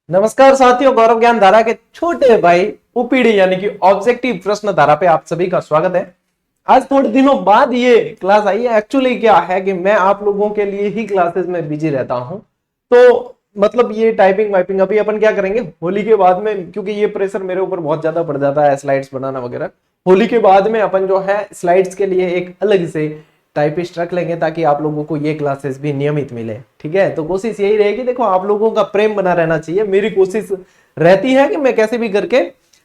नमस्कार साथियों, गौरव ज्ञान धारा के छोटे भाई ओपीडी यानी कि ऑब्जेक्टिव प्रश्न धारा पे आप सभी का स्वागत है। आज थोड़े दिनों बाद ये क्लास आई है। एक्चुअली क्या है कि मैं आप लोगों के लिए ही क्लासेस में बिजी रहता हूं, तो मतलब ये टाइपिंग वाइपिंग अभी अपन क्या करेंगे होली के बाद में, क्योंकि ये प्रेशर मेरे ऊपर बहुत ज्यादा पड़ जाता है स्लाइड्स बनाना वगैरह। होली के बाद में अपन जो है स्लाइड्स के लिए एक अलग से टाइपिस्ट रख लेंगे ताकि आप लोगों को ये क्लासेस भी नियमित मिले। ठीक है, तो कोशिश यही रहेगी, देखो आप लोगों का प्रेम बना रहना चाहिए। मेरी कोशिश रहती है कि मैं कैसे भी करके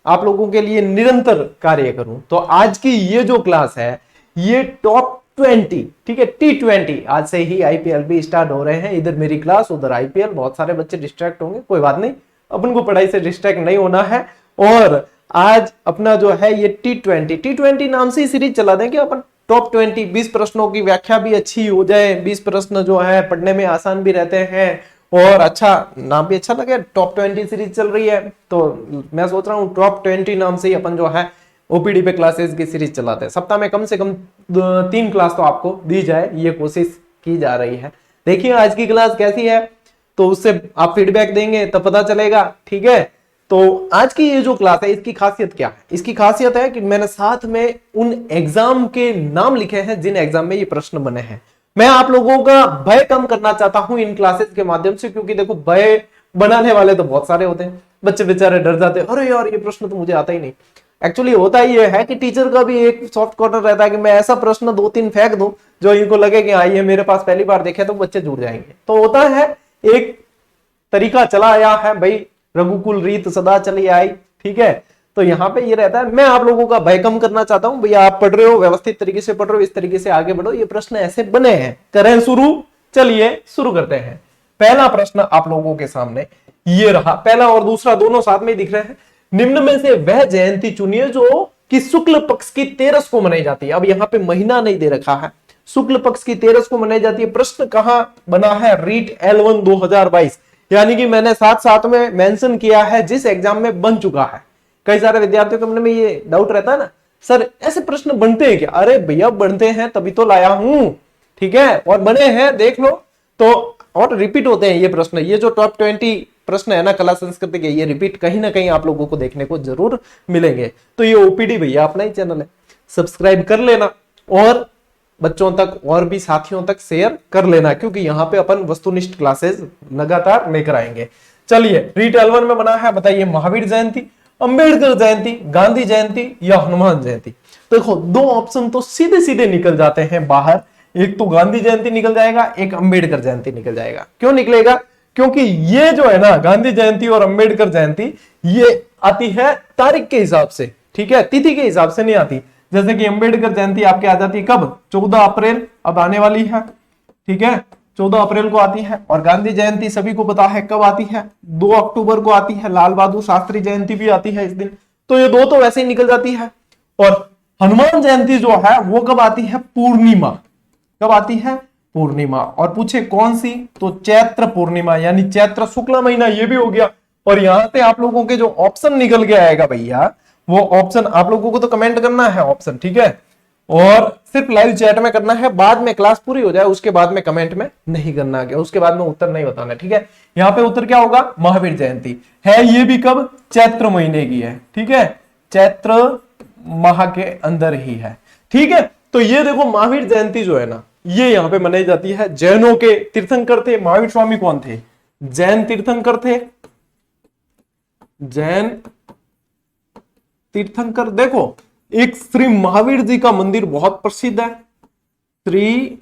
आप लोगों के लिए निरंतर कार्य करूं। तो आज की ये जो क्लास है ये टॉप 20, ठीक है, T20। आज से ही आईपीएल भी स्टार्ट हो रहे हैं, इधर मेरी क्लास उधर आईपीएल। बहुत सारे बच्चे डिस्ट्रैक्ट होंगे, कोई बात नहीं, अपन को पढ़ाई से डिस्ट्रैक्ट नहीं होना है। और आज अपना जो है ये T20 नाम से सीरीज चला देंगे अपन। टॉप 20 20 प्रश्नों की व्याख्या भी अच्छी हो जाए, 20 प्रश्न जो है पढ़ने में आसान भी रहते हैं और अच्छा नाम भी अच्छा लगे। टॉप 20 सीरीज चल रही है, तो मैं सोच रहा हूँ टॉप 20 नाम से ही अपन जो है ओपीडी पे क्लासेस की सीरीज चलाते हैं। सप्ताह में कम से कम 3 क्लास तो आपको दी जाए, ये कोशिश की जा रही है। देखिए आज की क्लास कैसी है, तो उससे आप फीडबैक देंगे तब पता चलेगा। ठीक है, तो आज की ये जो क्लास है इसकी खासियत क्या है? इसकी खासियत है कि मैंने साथ में उन एग्जाम के नाम लिखे हैं जिन एग्जाम में ये प्रश्न बने हैं। मैं आप लोगों का भय कम करना चाहता हूं इन क्लासेस के माध्यम से, क्योंकि देखो भय बनाने वाले तो बहुत सारे होते हैं, बच्चे बेचारे डर जाते हैं, अरे यार ये प्रश्न तो मुझे आता ही नहीं। एक्चुअली होता ही ये है कि टीचर का भी एक सॉफ्ट कॉर्नर रहता है कि मैं ऐसा प्रश्न 2-3 फेंक दूं जो इनको लगे कि हाँ ये मेरे पास पहली बार देखे, तो बच्चे जुड़ जाएंगे। तो होता है एक तरीका चला आया है भाई, रघुकुल रीत सदा चली आई। ठीक है, तो यहाँ पे ये रहता है, मैं आप लोगों का भय कम करना चाहता हूं। भैया आप पढ़ रहे हो, व्यवस्थित तरीके से पढ़ रहे हो, इस तरीके से आगे बढ़ो। ये प्रश्न ऐसे बने हैं, करें शुरू। चलिए शुरू करते हैं। पहला प्रश्न आप लोगों के सामने ये रहा, पहला और दूसरा दोनों साथ में दिख रहे हैं। निम्न में से वह जयंती चुनिए जो कि शुक्ल पक्ष की 13 को मनाई जाती है। अब यहाँ पे महीना नहीं दे रखा है, शुक्ल पक्ष की 13 को मनाई जाती है। प्रश्न कहां बना है? रीट L1 2022, यानी कि मैंने साथ साथ में मेंशन किया है जिस एग्जाम में बन चुका है। कई सारे विद्यार्थियों के मन में ये डाउट रहता है ना, सर ऐसे प्रश्न बनते हैं क्या? अरे भैया बनते हैं तभी तो लाया हूं, ठीक है, और बने हैं देख लो। तो और रिपीट होते हैं ये प्रश्न। ये जो टॉप 20 प्रश्न है ना कला संस्कृति के, ये रिपीट कहीं ना कहीं आप लोगों को देखने को जरूर मिलेंगे। तो ये ओपीडी भैया अपना ही चैनल है, सब्सक्राइब कर लेना और बच्चों तक और भी साथियों तक शेयर कर लेना, क्योंकि यहाँ पे अपन वस्तुनिष्ठ क्लासेस लगातार लेकर आएंगे। चलिए रीट L1 में बना है, बताइए महावीर जयंती, अंबेडकर जयंती, गांधी जयंती या हनुमान जयंती। देखो दो ऑप्शन तो सीधे सीधे निकल जाते हैं बाहर, एक तो गांधी जयंती निकल जाएगा, एक अंबेडकर जयंती निकल जाएगा। क्यों निकलेगा? क्योंकि ये जो है ना गांधी जयंती और अंबेडकर जयंती ये आती है तारीख के हिसाब से, ठीक है, तिथि के हिसाब से नहीं आती। जैसे कि अंबेडकर जयंती आपके आ जाती है कब? 14 अप्रैल, अब आने वाली है, ठीक है, 14 अप्रैल को आती है। और गांधी जयंती सभी को पता है कब आती है, 2 अक्टूबर को आती है। लाल बहादुर शास्त्री जयंती भी आती है इस दिन, तो ये दो तो वैसे ही निकल जाती है। और हनुमान जयंती जो है वो कब आती है? पूर्णिमा। कब आती है? पूर्णिमा। और पूछे कौन सी, तो चैत्र पूर्णिमा, यानी चैत्र शुक्ला महीना, ये भी हो गया। और यहां से आप लोगों के जो ऑप्शन निकल के आएगा भैया, वो ऑप्शन आप लोगों को तो कमेंट करना है ऑप्शन, ठीक है, और सिर्फ लाइव चैट में करना है। बाद में क्लास पूरी हो जाए उसके बाद में कमेंट में नहीं करना है, उसके बाद में उत्तर नहीं बताना, ठीक है। यहाँ पे उत्तर क्या होगा? महावीर जयंती है। ये भी कब? चैत्र महीने की है, ठीक है, चैत्र माह के अंदर ही है, ठीक है। तो ये देखो महावीर जयंती जो है ना ये यहाँ पे मनाई जाती है। जैनों के तीर्थंकर थे महावीर स्वामी, कौन थे? जैन तीर्थंकर थे, जैन तीर्थंकर। देखो एक श्री महावीर जी का मंदिर बहुत प्रसिद्ध है, श्री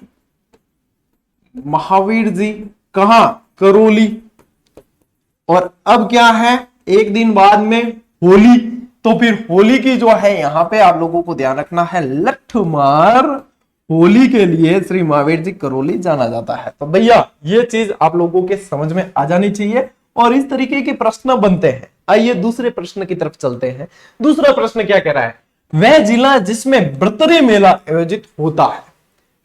महावीर जी, कहां? करौली। और अब क्या है, एक दिन बाद में होली, तो फिर होली की जो है यहां पे आप लोगों को ध्यान रखना है, लठमार होली के लिए श्री महावीर जी करौली जाना जाता है। तो भैया ये चीज आप लोगों के समझ में आ जानी चाहिए और इस तरीके के प्रश्न बनते हैं। आइए दूसरे प्रश्न की तरफ चलते हैं। दूसरा प्रश्न क्या कह रहा है? वह जिला जिसमें बृतरे मेला आयोजित होता है।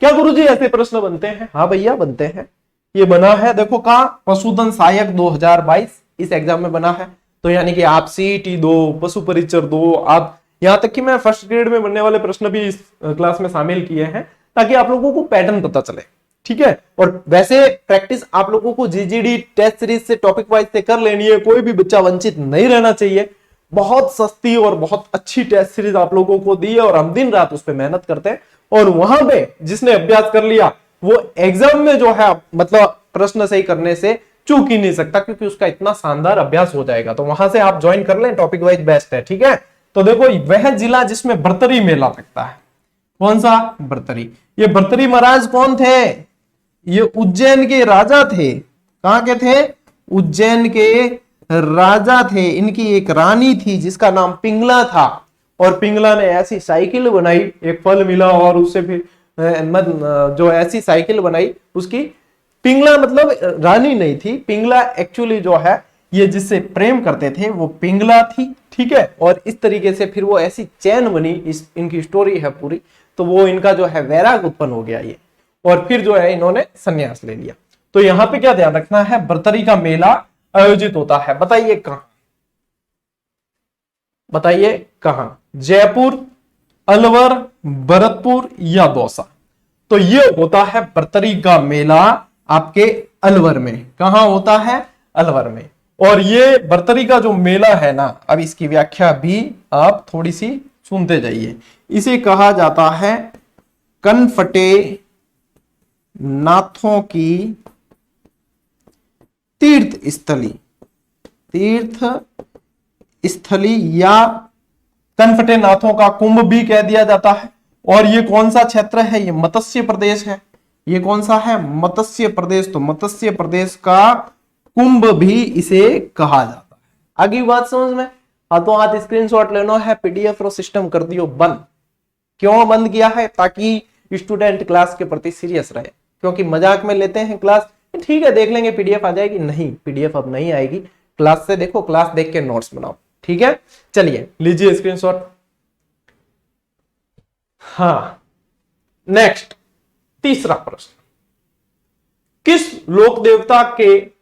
क्या गुरुजी ऐसे प्रश्न बनते हैं? हाँ भैया बनते हैं। ये बना है देखो कहां? पशुधन सहायक 2022 इस एग्जाम में बना है। तो यानी कि आप सीईटी दो, पशु परिचर दो, आप यहां तक कि मैं फर्स्ट ग्रेड में बनने वाले प्रश्न भी इस क्लास में शामिल किए हैं ताकि आप लोगों को पैटर्न पता चले। ठीक है। और वैसे प्रैक्टिस आप लोगों को जीजीडी टेस्ट सीरीज से टॉपिक वाइज से कर लेनी है, कोई भी बच्चा वंचित नहीं रहना चाहिए। बहुत सस्ती और बहुत अच्छी टेस्ट सीरीज आप लोगों को दी है और हम दिन रात उस पर मेहनत करते हैं। और वहां पे जिसने अभ्यास कर लिया वो एग्जाम में जो है मतलब प्रश्न सही करने से चूक ही नहीं सकता, क्योंकि उसका इतना शानदार अभ्यास हो जाएगा। तो वहां से आप ज्वाइन कर लें, टॉपिक वाइज बेस्ट है, ठीक है। तो देखो वह जिला जिसमें बर्तरी मेला लगता है, कौन सा? बर्तरी। ये बर्तरी महाराज कौन थे? ये उज्जैन के राजा थे। कहां के थे? उज्जैन के राजा थे। इनकी एक रानी थी जिसका नाम पिंगला था, और पिंगला ने ऐसी साइकिल बनाई, एक फल मिला और उससे फिर जो ऐसी साइकिल बनाई उसकी, पिंगला मतलब रानी नहीं थी, पिंगला एक्चुअली जो है ये जिससे प्रेम करते थे वो पिंगला थी, ठीक है। और इस तरीके से फिर वो ऐसी चैन बनी, इस इनकी स्टोरी है पूरी। तो वो इनका जो है वैराग उत्पन्न हो गया ये, और फिर जो है इन्होंने संन्यास ले लिया। तो यहां पे क्या ध्यान रखना है? बर्तरी का मेला आयोजित होता है, बताइए कहां? बताइए कहां? जयपुर, अलवर, भरतपुर या दौसा? तो ये होता है बर्तरी का मेला आपके अलवर में। कहां होता है? अलवर में। और ये बर्तरी का जो मेला है ना, अब इसकी व्याख्या भी आप थोड़ी सी सुनते जाइए। इसे कहा जाता है कनफटे नाथों की तीर्थ स्थली, तीर्थ स्थली या कनफटे नाथों का कुंभ भी कह दिया जाता है। और ये कौन सा क्षेत्र है? ये मत्स्य प्रदेश है। ये कौन सा है? मत्स्य प्रदेश। तो मत्स्य प्रदेश का कुंभ भी इसे कहा जाता है। आगे बात समझ में? हाथों हाथ स्क्रीनशॉट लेना है, पीडीएफ और सिस्टम कर दियो बंद। क्यों बंद किया है? ताकि स्टूडेंट क्लास के प्रति सीरियस रहे, क्योंकि मजाक में लेते हैं क्लास, ठीक है देख लेंगे पीडीएफ आ जाएगी, नहीं पीडीएफ अब नहीं आएगी, क्लास से देखो, क्लास देख के नोट्स बनाओ, ठीक है। चलिए लीजिए स्क्रीनशॉट। हाँ, नेक्स्ट तीसरा प्रश्न, किस लोक देवता के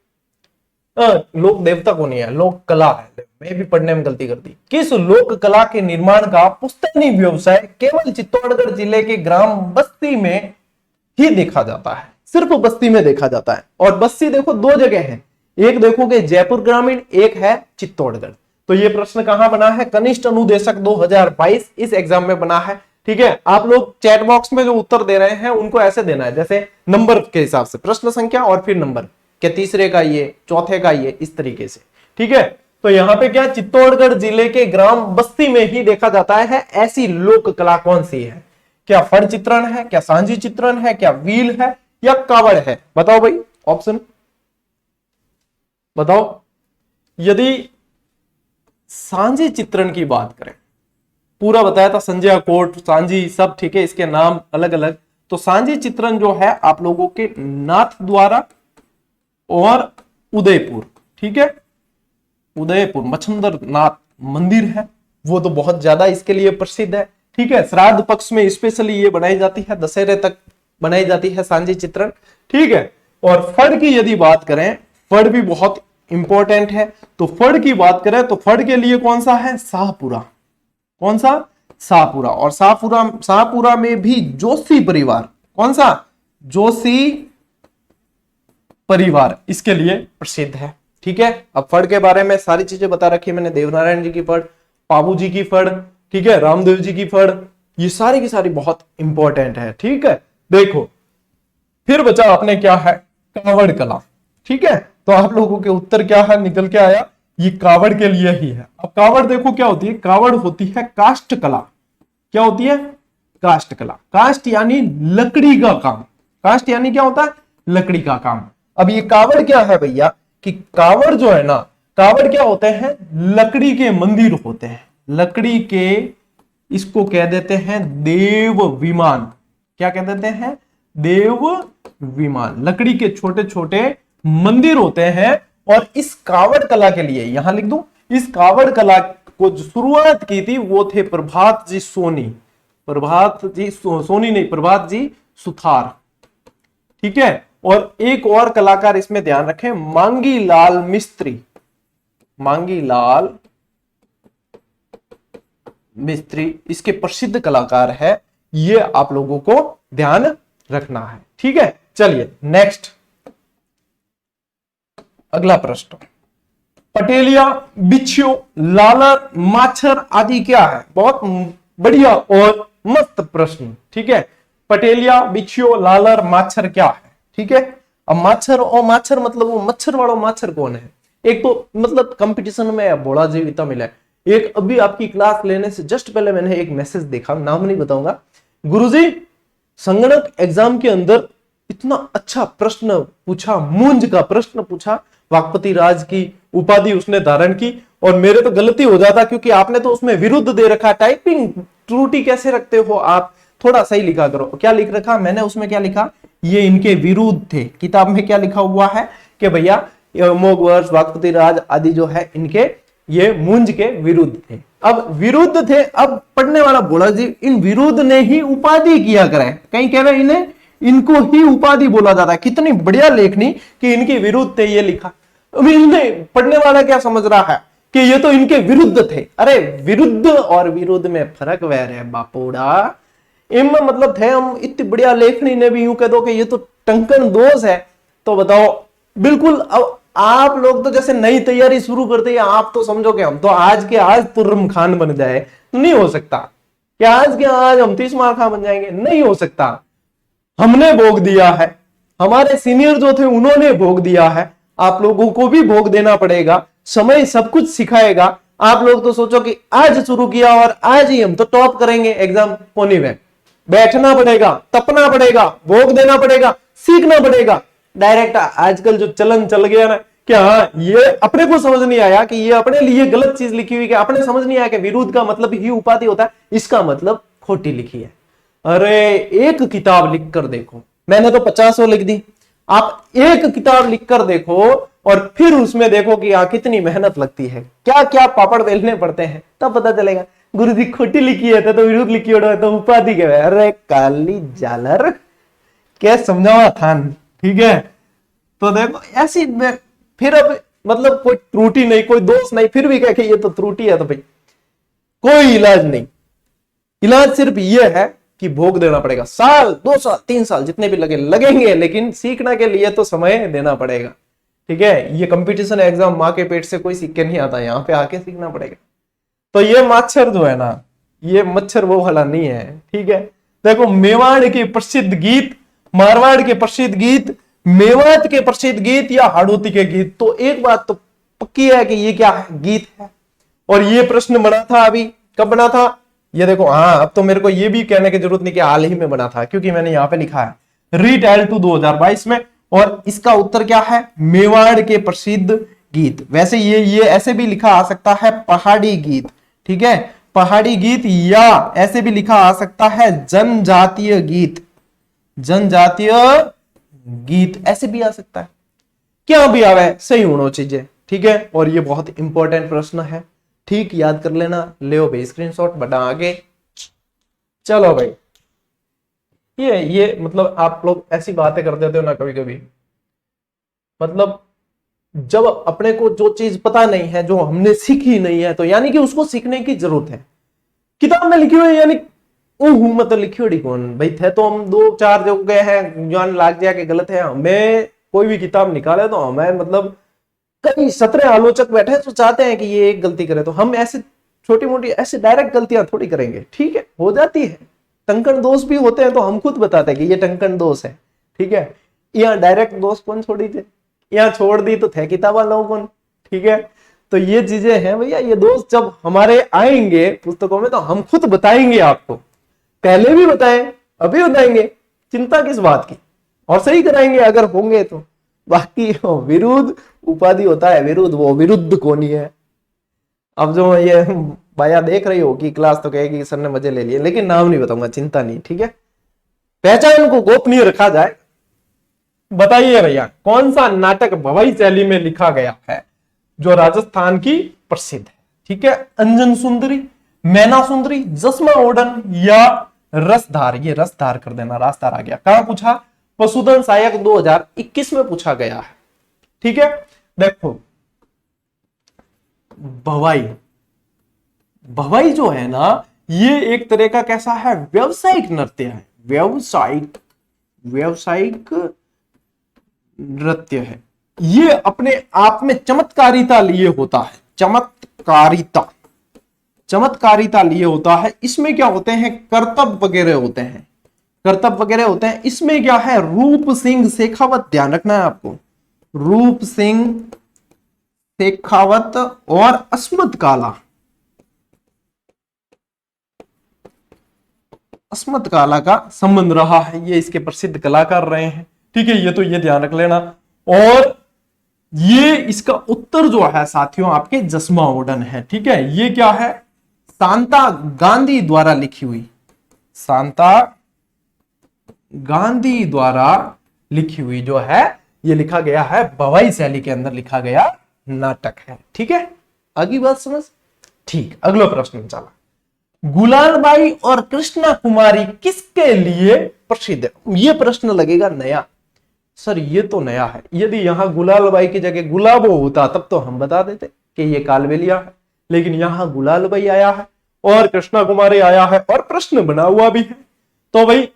लोक देवता को नहीं है, लोक कला है, मैं भी पढ़ने में गलती कर दी। किस लोक कला के निर्माण का पुश्तैनी व्यवसाय केवल चित्तौड़गढ़ जिले के ग्राम बस्ती में ही देखा जाता है? सिर्फ बस्ती में देखा जाता है। और बस्ती देखो दो जगह है, एक देखोगे जयपुर ग्रामीण, एक है चित्तौड़गढ़। तो ये प्रश्न कहां बना है? कनिष्ठ अनुदेशक 2022 इस एग्जाम में बना है, ठीक है। आप लोग चैट बॉक्स में जो उत्तर दे रहे हैं उनको ऐसे देना है, जैसे नंबर के हिसाब से, प्रश्न संख्या और फिर नंबर के, तीसरे का ये, चौथे का ये, इस तरीके से, ठीक है। तो यहाँ पे क्या, चित्तौड़गढ़ जिले के ग्राम बस्ती में ही देखा जाता है। ऐसी लोक कला कौन सी है? क्या फड़ चित्रण है, क्या सांझी चित्रण है, क्या व्हील है, या कावड़ है? बताओ भाई, ऑप्शन बताओ। यदि सांझी चित्रण की बात करें, पूरा बताया था, संजय कोट, सांझी सब, ठीक है, इसके नाम अलग अलग। तो सांझी चित्रण जो है आप लोगों के नाथ द्वारा और उदयपुर, ठीक है, उदयपुर मच्छंदर नाथ मंदिर है, वो तो बहुत ज्यादा इसके लिए प्रसिद्ध है, ठीक है। श्राद्ध पक्ष में स्पेशली ये बनाई जाती है, दशहरे तक बनाई जाती है सांझी चित्रण, ठीक है। और फड़ की यदि बात करें, फड़ भी बहुत इंपॉर्टेंट है। तो फड़ की बात करें तो फड़ के लिए कौन सा है? शाहपुरा। कौन सा? शाहपुरा। और शाहपुरा में भी जोशी परिवार, कौन सा? जोशी परिवार इसके लिए प्रसिद्ध है, ठीक है। अब फड़ के बारे में सारी चीजें बता रखी है मैंने, देवनारायण जी की फड़, पाबू जी की फड़, ठीक है, रामदेव जी की फड़, ये सारी की सारी बहुत इंपॉर्टेंट है, ठीक है। देखो फिर बचा अपने क्या है? कावड़ कला, ठीक है। तो आप लोगों के उत्तर क्या है निकल के आया? ये कावड़ के लिए ही है। अब कावड़ देखो क्या होती है? कावड़ होती है काष्ठ कला। क्या होती है? काष्ठ कला। काष्ठ यानी लकड़ी का काम। काष्ठ यानी क्या होता है? लकड़ी का काम। अब ये कावड़ क्या है भैया? कि कावड़ जो है ना, कावड़ क्या होते हैं? लकड़ी के मंदिर होते हैं, लकड़ी के, इसको कह देते हैं देव विमान। क्या कह देते हैं? देव विमान। लकड़ी के छोटे छोटे मंदिर होते हैं। और इस कावड़ कला के लिए, यहां लिख दूं, इस कावड़ कला को जो शुरुआत की थी वो थे प्रभात जी सोनी, प्रभात जी सोनी नहीं, प्रभात जी सुथार, ठीक है। और एक और कलाकार इसमें ध्यान रखें, मांगी लाल मिस्त्री, मांगी लाल मिस्त्री इसके प्रसिद्ध कलाकार है, ये आप लोगों को ध्यान रखना है, ठीक है। चलिए नेक्स्ट, अगला प्रश्न, पटेलिया, बिच्छू, लालर, माछर आदि क्या है? बहुत बढ़िया और मस्त प्रश्न। ठीक है, पटेलिया, बिच्छू, लालर, माछर क्या है? ठीक है, अब माछर और माछर मतलब वो मच्छर वाला माछर कौन है? एक तो मतलब कंपटीशन में बड़ा जीविता मिला है। एक अभी आपकी क्लास लेने से जस्ट पहले मैंने एक मैसेज देखा, नाम नहीं बताऊंगा, गुरुजी संगणक एग्जाम के अंदर इतना अच्छा प्रश्न पूछा, मूंज का प्रश्न पूछा, वाकपति राज की उपाधि उसने धारण की, और मेरे तो गलती हो जाता क्योंकि आपने तो उसमें विरुद्ध दे रखा। टाइपिंग त्रुटि कैसे रखते हो आप? थोड़ा सही लिखा करो। क्या लिख रखा मैंने उसमें? क्या लिखा? ये इनके विरुद्ध थे। किताब में क्या लिखा हुआ है कि भैया अमोघ वर्ष, वाकपति राज आदि जो है इनके ये मूंज के विरुद्ध थे। अब विरुद्ध थे, अब पढ़ने वाला बोला जी इन विरुद्ध ने ही उपाधि किया करे, कहीं कह रहे इन्हें इनको ही उपाधि बोला जाता है। कितनी बढ़िया लेखनी कि इनके विरुद्ध थे, ये लिखा। अभी इन्हें पढ़ने वाला क्या समझ रहा है कि ये तो इनके विरुद्ध थे। अरे विरुद्ध और विरुद्ध में फर्क वह है बापोड़ा। इनमें मतलब थे हम, इतनी बढ़िया लेखनी ने भी यूं कह दो कि ये तो टंकन दोष है, तो बताओ बिल्कुल। अब आप लोग तो जैसे नई तैयारी शुरू करते हैं, आप तो समझो कि हम तो आज के आज तुर्रम खान बन जाए, तो नहीं हो सकता। क्या आज के आज हम तीसमार खान बन जाएंगे? नहीं हो सकता। हमने भोग दिया है, हमारे सीनियर जो थे उन्होंने भोग दिया है, आप लोगों को भी भोग देना पड़ेगा। समय सब कुछ सिखाएगा। आप लोग तो सोचो कि आज शुरू किया और आज ही हम तो टॉप करेंगे एग्जाम होने में। बैठना पड़ेगा, तपना पड़ेगा, भोग देना पड़ेगा, सीखना पड़ेगा। डायरेक्ट आजकल जो चलन चल गया ना कि हाँ ये अपने को समझ नहीं आया कि ये अपने लिए गलत चीज लिखी हुई, कि अपने समझ नहीं आया कि विरोध का मतलब ही उपाधि होता है, इसका मतलब खोटी लिखी है। अरे एक किताब लिख कर देखो, मैंने तो 50 लिख दी, आप एक किताब लिख कर देखो और फिर उसमें देखो कि यहाँ कितनी मेहनत लगती है, क्या क्या पापड़ बेलने पड़ते हैं, तब पता चलेगा गुरु जी खोटी लिखी है तो विरुद्ध लिखी है तो उपाधि के। अरे काली जालर क्या समझावा था। ठीक है, तो देखो ऐसी फिर अब मतलब कोई त्रुटि नहीं, कोई दोष नहीं, फिर भी कह के ये तो त्रुटि है, तो भाई कोई इलाज नहीं। इलाज सिर्फ ये है कि भोग देना पड़ेगा। साल 2 साल 3 साल जितने भी लगेंगे, लेकिन सीखने के लिए तो समय देना पड़ेगा। ठीक है, ये कंपटीशन एग्जाम माँ के पेट से कोई सीख के नहीं आता, यहाँ पे आके सीखना पड़ेगा। तो ये मच्छर जो है ना, ये मच्छर वो वाला नहीं है। ठीक है, देखो मेवाड़ के प्रसिद्ध गीत, मारवाड़ के प्रसिद्ध गीत, मेवात के प्रसिद्ध गीत या हाड़ौती के गीत, तो एक बात तो पक्की है कि ये क्या है? गीत है। और ये प्रश्न बना था अभी, कब बना था ये देखो। हाँ, अब तो मेरे को ये भी कहने की जरूरत नहीं कि हाल ही में बना था, क्योंकि मैंने यहाँ पे लिखा है रीट L2 2022 में, और इसका उत्तर क्या है? मेवाड़ के प्रसिद्ध गीत। वैसे ये ऐसे भी लिखा आ सकता है पहाड़ी गीत। ठीक है, पहाड़ी गीत, या ऐसे भी लिखा आ सकता है जनजातीय गीत। जनजातीय गीत ऐसे भी आ सकता है, क्या भी आवे सही होना चीजें। ठीक है, और ये बहुत इंपॉर्टेंट प्रश्न है, ठीक याद कर लेना। ले भाई स्क्रीनशॉट, बढ़ा आगे। चलो भाई, ये मतलब आप लोग ऐसी बातें कर देते हो ना कभी कभी, मतलब जब अपने को जो चीज पता नहीं है, जो हमने सीखी नहीं है, तो यानी कि उसको सीखने की जरूरत है। किताब में लिखी हुई यानी मतलब लिखी हुई कौन भाई थे, तो हम 2-4 जो गए हैं जान लाग जाए कि गलत है। हमें कोई भी किताब निकाले तो हमें मतलब कई 17 आलोचक बैठे तो चाहते हैं कि ये एक गलती करे, तो हम ऐसे छोटी मोटी ऐसे डायरेक्ट गलतियां थोड़ी करेंगे। ठीक है, हो जाती है, टंकन दोष भी होते हैं, तो हम खुद बताते हैं कि ये टंकन दोष है। ठीक है, यहाँ डायरेक्ट दोष कौन छोड़ी थे, यहाँ छोड़ दी तो थे किताब वालों कौन। ठीक है, तो ये चीजें हैं भैया, ये दोस्त जब हमारे आएंगे पुस्तकों में तो हम खुद बताएंगे आपको, पहले भी बताएं अभी बताएंगे, चिंता किस बात की, और सही कराएंगे अगर होंगे तो। बाकी विरुद्ध उपाधि होता है, विरुद्ध, वो विरुद्ध कौन ही है। अब जो ये भैया देख रही होगी क्लास तो कहेगी सर ने मजे ले लिए, लेकिन नाम नहीं बताऊंगा, चिंता नहीं। ठीक है, पहचान को गोपनीय रखा जाए। बताइए भैया कौन सा नाटक भवाई शैली में लिखा गया है जो राजस्थान की प्रसिद्ध है? ठीक है, अंजन सुंदरी, मैना सुंदरी, जसमा ओडन या रसधार। ये रसधार कर देना, रास्तार आ गया। कहां पूछा? पशुधन सहायक 2021 में पूछा गया है। ठीक है, देखो भवाई, भवाई जो है ना, ये एक तरह का कैसा है? व्यवसायिक नृत्य है। व्यावसायिक नृत्य है। ये अपने आप में चमत्कारिता लिए होता है, चमत्कारिता लिए होता है। इसमें क्या होते हैं, करतब वगैरह होते हैं। इसमें क्या है, रूप सिंह शेखावत, ध्यान रखना है आपको, रूप सिंह शेखावत और अस्मत काला का संबंध रहा है। ये इसके प्रसिद्ध कलाकार रहे हैं। ठीक है, ये ध्यान रख लेना। और ये इसका उत्तर जो है साथियों आपके जसमा ओडन है। ठीक है, ये क्या है, शांता गांधी द्वारा लिखी हुई, जो है ये लिखा गया है, बवाई शैली के अंदर लिखा गया नाटक है। ठीक है, अगली बात समझ। ठीक, अगला प्रश्न चला, गुलालबाई और कृष्णा कुमारी किसके लिए प्रसिद्ध है? ये प्रश्न लगेगा नया, सर ये तो नया है। यदि यहां गुलालबाई की जगह गुलाबो होता तब तो हम बता देते कि ये कालबेलिया है, लेकिन यहां गुलालबाई आया है और कृष्णा कुमारी आया है और प्रश्न बना हुआ भी है। तो भाई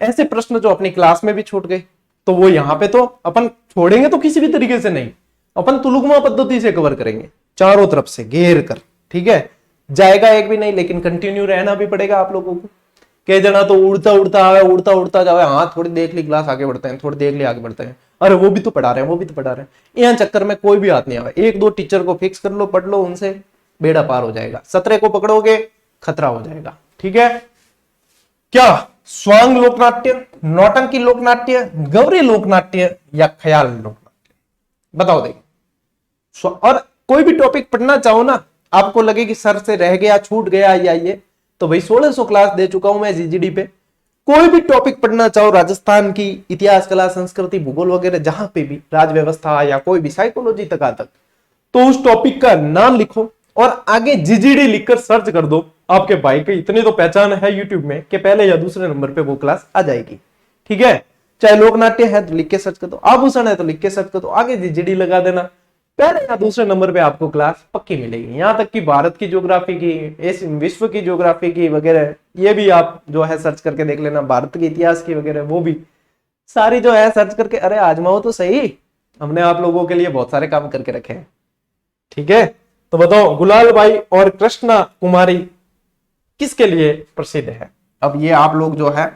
ऐसे प्रश्न जो अपनी क्लास में भी छूट गए, तो वो यहां पे तो अपन छोड़ेंगे तो किसी भी तरीके से नहीं, अपन तुलुगमा पद्धति से कवर करेंगे, चारों तरफ से घेर कर। ठीक है, जाएगा एक भी नहीं, लेकिन कंटिन्यू रहना भी पड़ेगा आप लोगों को। कई जना तो उड़ता उड़ता जावे, हाँ थोड़ी देख ली क्लास आगे बढ़ते हैं, थोड़ी देख ली आगे बढ़ते हैं, अरे वो भी तो पढ़ा रहे हैं, यहाँ चक्कर में कोई भी हाथ नहीं आवे। एक दो टीचर को फिक्स कर लो, पढ़ लो, उनसे बेड़ा पार हो जाएगा। 17 को पकड़ोगे खतरा हो जाएगा। ठीक है, क्या स्वांग लोकनाट्य, नौटंकी लोकनाट्य, गौरी लोकनाट्य या ख्याल लोकनाट्य, बताओ देखिए। और कोई भी टॉपिक पढ़ना चाहो ना, आपको लगे कि सर से रह गया, छूट गया या ये, तो भाई 1600 क्लास दे चुका हूं मैं जीजीडी पे। कोई भी टॉपिक पढ़ना चाहो, राजस्थान की इतिहास, कला, संस्कृति, भूगोल वगैरह, जहां पे भी, राज व्यवस्था या कोई भी साइकोलॉजी तक तो उस टॉपिक का नाम लिखो और आगे जीजीडी लिखकर सर्च कर दो। आपके भाई की इतनी तो पहचान है यूट्यूब में कि पहले या दूसरे नंबर पे वो क्लास आ जाएगी। ठीक है, चाहे लोकनाट्य है तो लिख के सर्च कर दो, आभूषण है तो लिख के सर्च कर दो, आगे जीजीडी लगा देना, पहले या दूसरे नंबर पे आपको क्लास पक्की मिलेगी। यहां तक कि भारत की ज्योग्राफी की, विश्व की ज्योग्राफी की वगैरह, ये भी आप जो है सर्च करके देख लेना, भारत के इतिहास की वगैरह, वो भी सारी जो है सर्च करके, अरे आजमाओ तो सही, हमने आप लोगों के लिए बहुत सारे काम करके रखे हैं। ठीक है, तो बताओ गुलालबाई और कृष्णा कुमारी किसके लिए प्रसिद्ध है? अब ये आप लोग जो है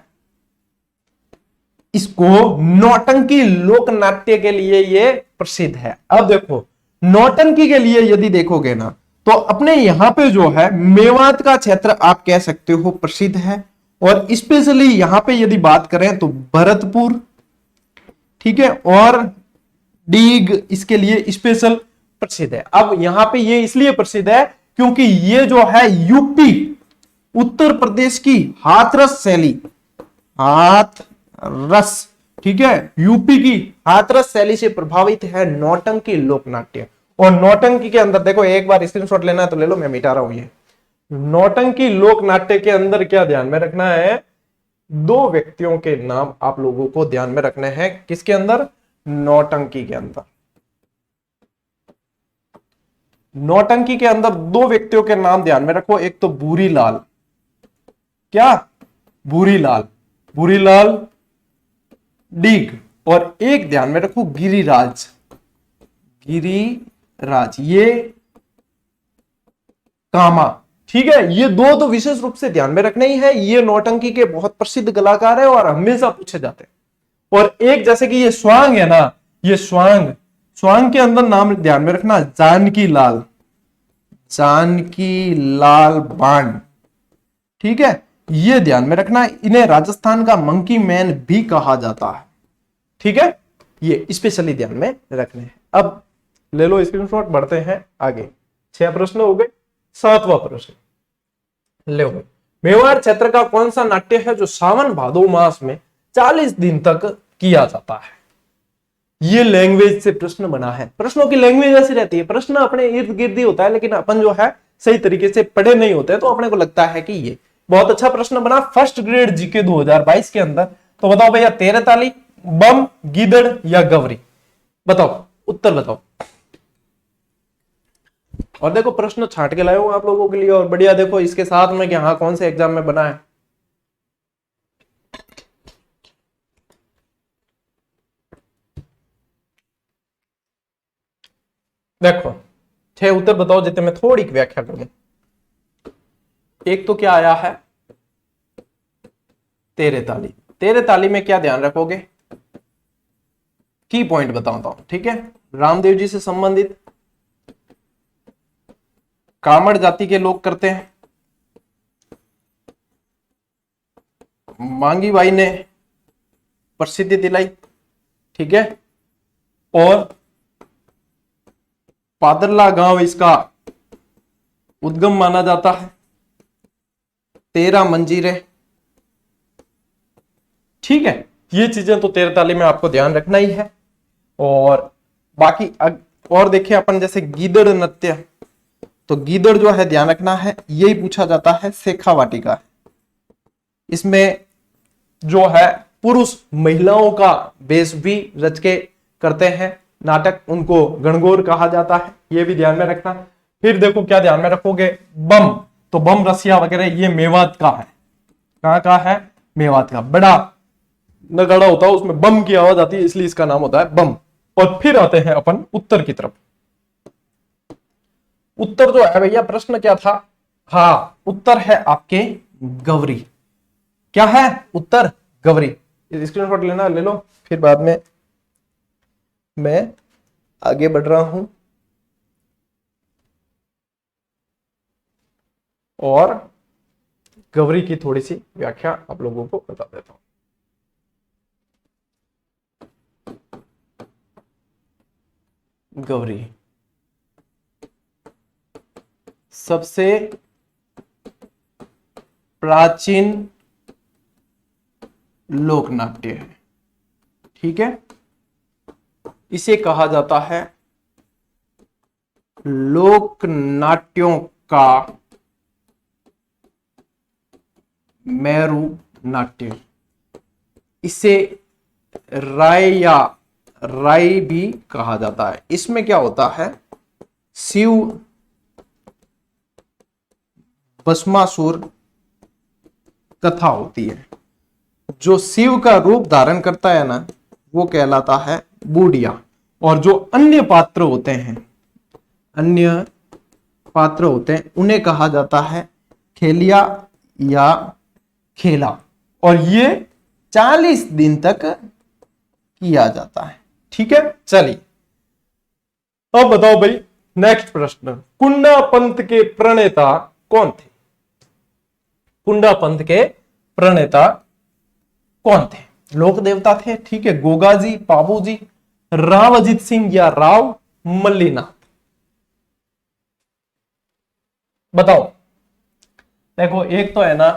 इसको नौटंकी लोकनाट्य के लिए ये प्रसिद्ध है। अब देखो, नौटंकी के लिए यदि देखोगे ना, तो अपने यहां पे जो है मेवात का क्षेत्र आप कह सकते हो प्रसिद्ध है, और स्पेशली यहां पे यदि बात करें तो भरतपुर, ठीक है, और डीग इसके लिए स्पेशल प्रसिद्ध है। अब यहां पे ये इसलिए प्रसिद्ध है क्योंकि ये जो है यूपी, उत्तर प्रदेश की हाथरस शैली, हाथरस, ठीक है, यूपी की हाथरस शैली से प्रभावित है नौटंकी लोकनाट्य। और नौटंकी के अंदर देखो, एक बार स्क्रीनशॉट लेना है तो ले लो, मैं मिटा रहा हूं ये। नौटंकी लोकनाट्य के अंदर क्या ध्यान में रखना है, दो व्यक्तियों के नाम आप लोगों को ध्यान में रखने हैं। किसके अंदर? नौटंकी के अंदर। नौटंकी के अंदर दो व्यक्तियों के नाम ध्यान में रखो, एक तो भूरीलाल, क्या भूरीलाल, भूरीलाल डीग, और एक ध्यान में रखो गिरिराज, गिरिराज ये कामा। ठीक है, ये दो तो विशेष रूप से ध्यान में रखने ही है, ये नौटंकी के बहुत प्रसिद्ध कलाकार है और हमेशा पूछे जाते हैं। और एक जैसे कि ये स्वांग है ना, ये स्वांग, स्वांग के अंदर नाम ध्यान में रखना जानकी लाल, जानकी लाल बाण, ठीक है, ये ध्यान में रखना। इन्हें राजस्थान का मंकी मैन भी कहा जाता है। ठीक है, ये स्पेशली ध्यान में रखने हैं। अब ले लो स्क्रीनशॉट, बढ़ते हैं आगे। 6 प्रश्न हो गए, 7वां प्रश्न ले लो। मेवाड़ क्षेत्र का कौन सा नाट्य है जो सावन भादो मास में 40 दिन तक किया जाता है? ये लैंग्वेज से प्रश्न बना है। प्रश्नों की लैंग्वेज ऐसी रहती है, प्रश्न अपने इर्द गिर्द ही होता है, लेकिन अपन जो है सही तरीके से पढ़े नहीं होते हैं, तो अपने को लगता है कि ये बहुत अच्छा प्रश्न बना फर्स्ट ग्रेड जीके 2022 के अंदर। तो बताओ भैया, 13 ताली, बम, गीदड़ या गवरी, बताओ उत्तर बताओ। और देखो प्रश्न छांट के लाए हूं आप लोगों के लिए, और बढ़िया देखो इसके साथ में कि हाँ कौन से एग्जाम में बना है। देखो 6 उत्तर बताओ जितने मैं थोड़ी व्याख्या करूं। एक तो क्या आया है, तेरे ताली। तेरे ताली में क्या ध्यान रखोगे, की पॉइंट बताता हूं, ठीक है। रामदेव जी से संबंधित, कामड़ जाति के लोग करते हैं, मांगी बाई ने प्रसिद्धि दिलाई, ठीक है, और पादरला गांव इसका उद्गम माना जाता है, 13 मंजीरे, ठीक है। ये चीजें तो 13 ताली में आपको ध्यान रखना ही है। और बाकी और देखिए अपन जैसे गीदड़ नृत्य, तो गीदड़ जो है ध्यान रखना है, यही पूछा जाता है, शेखावाटी का। इसमें जो है पुरुष महिलाओं का वेश भी रच के करते हैं नाटक, उनको गणगौर कहा जाता है, ये भी ध्यान में रखना। फिर देखो क्या ध्यान में रखोगे, बम, तो बम रसिया वगैरह ये मेवात का है। कहां का है, मेवात का। बड़ा नगाड़ा होता है उसमें बम की आवाज आती है, इसलिए इसका नाम होता है बम। और फिर आते हैं अपन उत्तर की तरफ। उत्तर जो है भैया, प्रश्न क्या था, हाँ उत्तर है आपके गौरी। क्या है उत्तर, गौरी। स्क्रीनशॉट लेना ले लो, फिर बाद में मैं आगे बढ़ रहा हूं और गौरी की थोड़ी सी व्याख्या आप लोगों को बता देता हूं। गौरी सबसे प्राचीन लोक नाट्य है, ठीक है। इसे कहा जाता है लोक नाट्यों का मेरु नाट्य। इसे राय या राई भी कहा जाता है। इसमें क्या होता है, शिव भस्मासुर कथा होती है। जो शिव का रूप धारण करता है ना, वो कहलाता है बूढ़िया। और जो अन्य पात्र होते हैं, अन्य पात्र होते हैं, उन्हें कहा जाता है खेलिया या खेला। और ये 40 दिन तक किया जाता है, ठीक है। चलिए अब बताओ भाई, नेक्स्ट प्रश्न, कुंडा पंथ के प्रणेता कौन थे। कुंडा पंथ के प्रणेता कौन थे, लोक देवता थे, ठीक है। गोगाजी, पाबूजी, राव अजित सिंह या राव मल्लीनाथ, बताओ। देखो एक तो है ना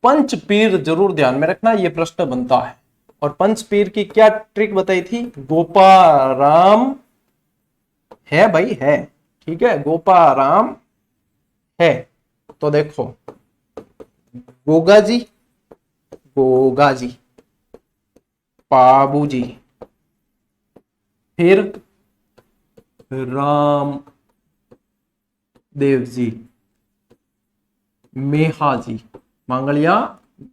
पंचपीर, जरूर ध्यान में रखना, ये प्रश्न बनता है। और पंचपीर की क्या ट्रिक बताई थी, गोपाराम है भाई, है, ठीक है, गोपाराम है। तो देखो गोगाजी, गोगाजी, पाबूजी, फिर राम देव जी, मेहाजी, मांगलिया